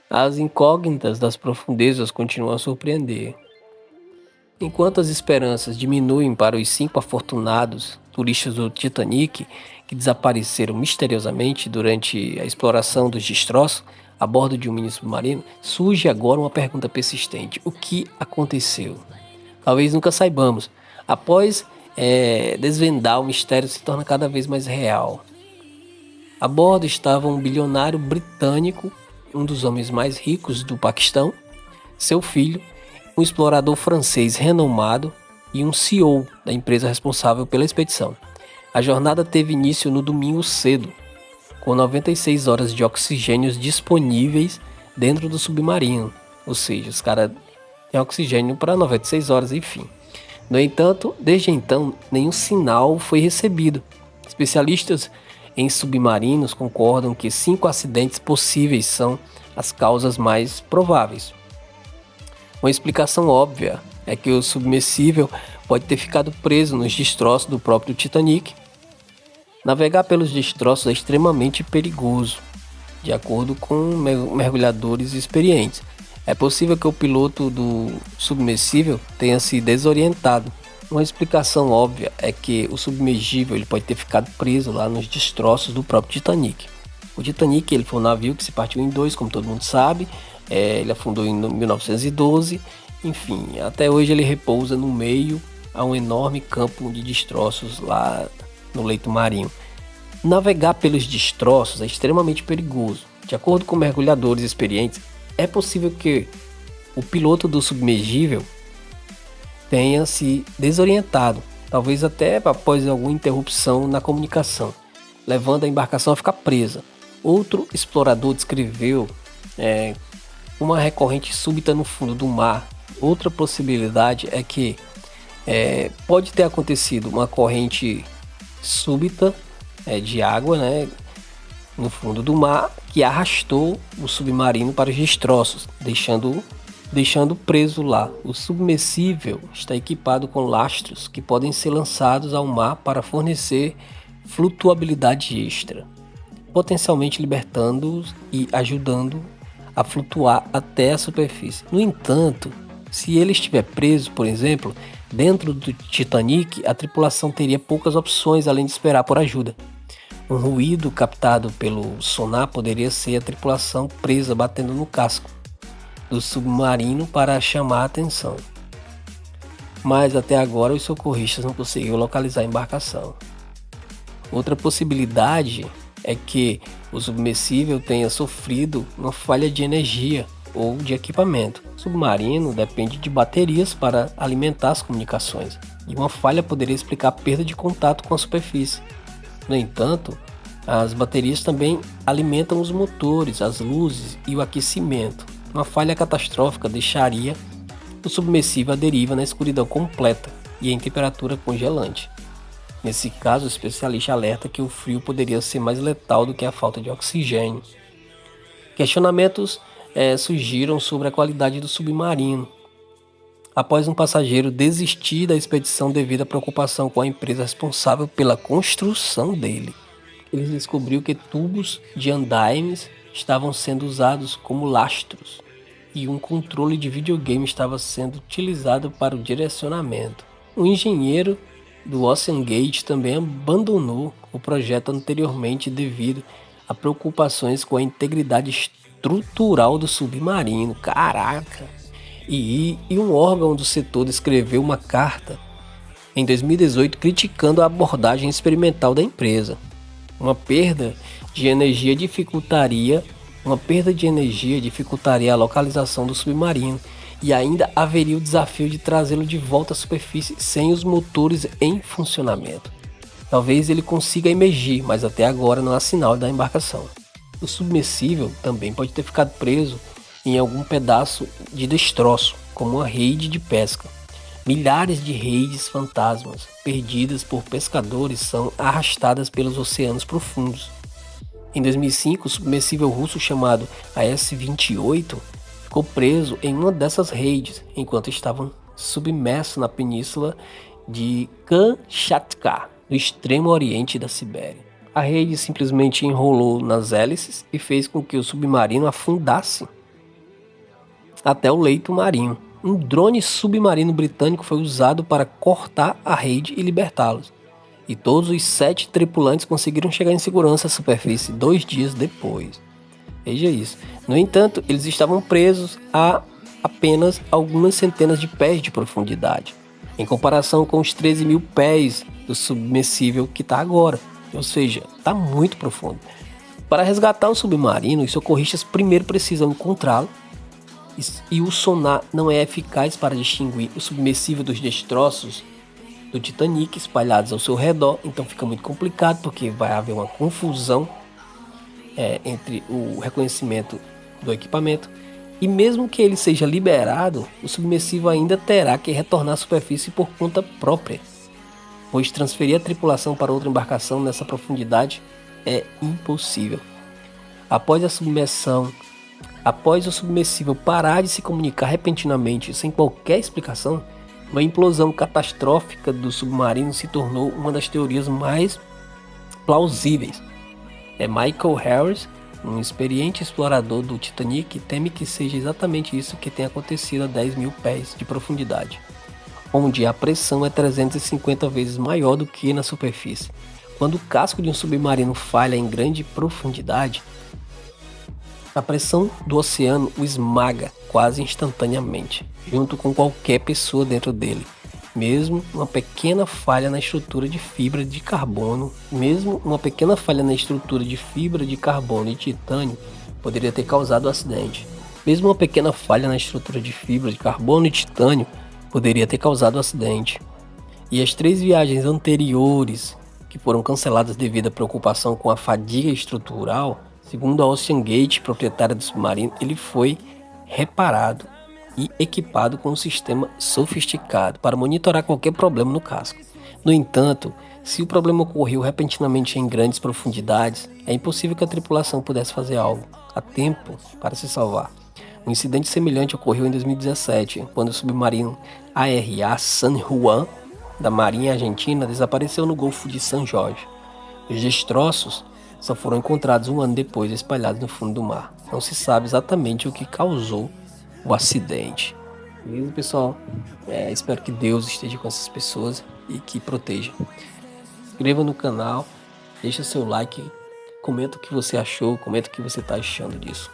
As incógnitas das profundezas continuam a surpreender. Enquanto as esperanças diminuem para os 5 afortunados turistas do Titanic que desapareceram misteriosamente durante a exploração dos destroços a bordo de um mini submarino, surge agora uma pergunta persistente: o que aconteceu? Talvez nunca saibamos. Após desvendar, o mistério se torna cada vez mais real. A bordo estava um bilionário britânico, um dos homens mais ricos do Paquistão, seu filho, um explorador francês renomado e um CEO da empresa responsável pela expedição. A jornada teve início no domingo cedo, com 96 horas de oxigênio disponíveis dentro do submarino, ou seja, os caras têm oxigênio para 96 horas, enfim. No entanto, desde então, nenhum sinal foi recebido. Especialistas em submarinos concordam que 5 acidentes possíveis são as causas mais prováveis. Uma explicação óbvia é que o submersível pode ter ficado preso nos destroços do próprio Titanic. Navegar pelos destroços é extremamente perigoso, de acordo com mergulhadores experientes. É possível que o piloto do submersível tenha se desorientado. Uma explicação óbvia é que o submergível ele pode ter ficado preso lá nos destroços do próprio Titanic. O Titanic ele foi um navio que se partiu em dois, como todo mundo sabe. Ele afundou em 1912. Enfim, até hoje ele repousa no meio a um enorme campo de destroços lá no leito marinho. Navegar pelos destroços é extremamente perigoso. De acordo com mergulhadores experientes, é possível que o piloto do submergível tenha se desorientado, talvez até após alguma interrupção na comunicação, levando a embarcação a ficar presa. Outro explorador descreveu uma recorrente súbita no fundo do mar. Outra possibilidade é que pode ter acontecido uma corrente súbita de água, no fundo do mar, que arrastou o submarino para os destroços, deixando preso lá. O submersível está equipado com lastros que podem ser lançados ao mar para fornecer flutuabilidade extra, potencialmente libertando-os e ajudando a flutuar até a superfície. No entanto, se ele estiver preso, por exemplo, dentro do Titanic, a tripulação teria poucas opções além de esperar por ajuda. Um ruído captado pelo sonar poderia ser a tripulação presa batendo no casco do submarino para chamar a atenção. Mas até agora os socorristas não conseguiram localizar a embarcação. Outra possibilidade é que o submersível tenha sofrido uma falha de energia ou de equipamento. O submarino depende de baterias para alimentar as comunicações, e uma falha poderia explicar a perda de contato com a superfície. No entanto, as baterias também alimentam os motores, as luzes e o aquecimento. Uma falha catastrófica deixaria o submersível à deriva na escuridão completa e em temperatura congelante. Nesse caso, o especialista alerta que o frio poderia ser mais letal do que a falta de oxigênio. Questionamentos surgiram sobre a qualidade do submarino, após um passageiro desistir da expedição devido à preocupação com a empresa responsável pela construção dele. Ele descobriu que tubos de andaimes estavam sendo usados como lastros e um controle de videogame estava sendo utilizado para o direcionamento. O engenheiro do Ocean Gate também abandonou o projeto anteriormente devido a preocupações com a integridade estrutural do submarino. Caraca! E um órgão do setor escreveu uma carta em 2018 criticando a abordagem experimental da empresa. Uma perda de energia dificultaria a localização do submarino e ainda haveria o desafio de trazê-lo de volta à superfície sem os motores em funcionamento. Talvez ele consiga emergir, mas até agora não há sinal da embarcação. O submersível também pode ter ficado preso em algum pedaço de destroço, como uma rede de pesca. Milhares de redes fantasmas perdidas por pescadores são arrastadas pelos oceanos profundos. Em 2005, o submersível russo chamado AS-28 ficou preso em uma dessas redes enquanto estavam submerso na península de Kamchatka, no extremo oriente da Sibéria. A rede simplesmente enrolou nas hélices e fez com que o submarino afundasse até o leito marinho. Um drone submarino britânico foi usado para cortar a rede e libertá-los. E todos os 7 tripulantes conseguiram chegar em segurança à superfície 2 dias depois. Veja isso. No entanto, eles estavam presos a apenas algumas centenas de pés de profundidade, em comparação com os 13 mil pés do submersível que está agora. Ou seja, está muito profundo. Para resgatar o submarino, os socorristas primeiro precisam encontrá-lo, e o sonar não é eficaz para distinguir o submersível dos destroços do Titanic espalhados ao seu redor, então fica muito complicado porque vai haver uma confusão entre o reconhecimento do equipamento, e mesmo que ele seja liberado, o submersível ainda terá que retornar à superfície por conta própria, pois transferir a tripulação para outra embarcação nessa profundidade é impossível. Após o submersível parar de se comunicar repentinamente sem qualquer explicação, uma implosão catastrófica do submarino se tornou uma das teorias mais plausíveis. Michael Harris, um experiente explorador do Titanic, teme que seja exatamente isso que tenha acontecido a 10 mil pés de profundidade, onde a pressão é 350 vezes maior do que na superfície. Quando o casco de um submarino falha em grande profundidade, a pressão do oceano o esmaga quase instantaneamente, junto com qualquer pessoa dentro dele. Mesmo uma pequena falha na estrutura de fibra de carbono e titânio poderia ter causado o acidente. E as 3 viagens anteriores, que foram canceladas devido à preocupação com a fadiga estrutural, segundo a Ocean Gate, proprietária do submarino, ele foi reparado e equipado com um sistema sofisticado para monitorar qualquer problema no casco. No entanto, se o problema ocorreu repentinamente em grandes profundidades, é impossível que a tripulação pudesse fazer algo a tempo para se salvar. Um incidente semelhante ocorreu em 2017, quando o submarino ARA San Juan, da Marinha Argentina, desapareceu no Golfo de São Jorge. Os destroços só foram encontrados um ano depois, espalhados no fundo do mar. Não se sabe exatamente o que causou o acidente. Beleza, pessoal? Espero que Deus esteja com essas pessoas e que proteja. Se inscreva no canal, deixa seu like, comenta o que você achou, comenta o que você está achando disso.